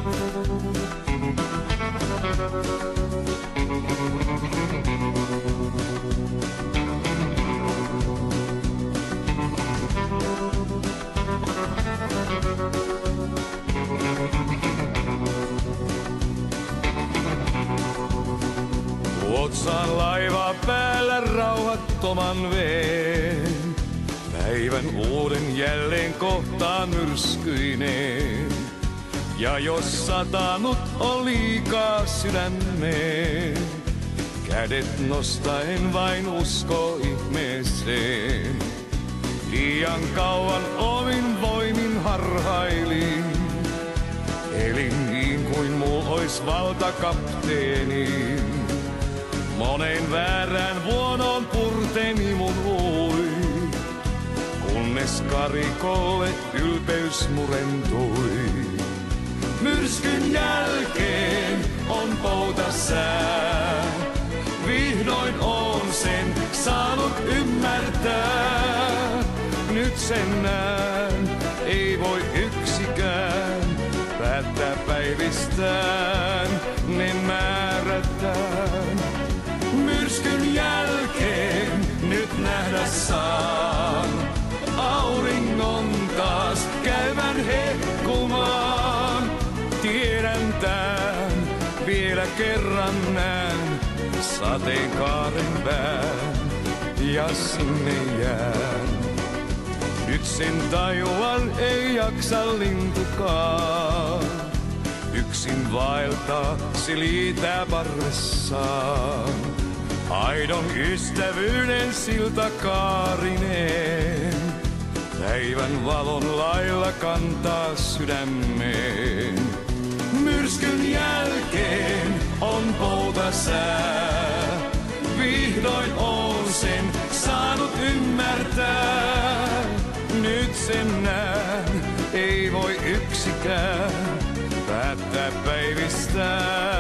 Otsaan laiva päällä rauhattoman veen. Päivän uuden jälleen kohtaan myrskyineen. Ja jos satanut on liikaa sydämeen, kädet nostaen vain usko ihmeeseen. Liian kauan omin voimin harhailin. Elin niin kuin mul ois valta kapteenin. Monen väärään vuonon purteni mun ui, kunnes karikolle ylpeys murentui. Myrskyn jälkeen on poutasää, vihdoin on sen saanut ymmärtää. Nyt sen näen, ei voi yksikään päättää päivistään, ne määrätään. Myrskyn jälkeen nyt nähdä saan auringon taas käyvän hehkumaan. Tiedän tän, vielä kerran näen sateenkaaren pään ja sinne jään. Nyt sen tajuan ei jaksa lintukaan, yksin vaeltaa se liitää parressaan. Aidon ystävyyden siltakaarineen, päivän valon lailla kantaa sydämeen. Myrskyn jälkeen on poutasää, vihdoin on sen saanut ymmärtää. Nyt sen näen, ei voi yksikään päättää päivistään.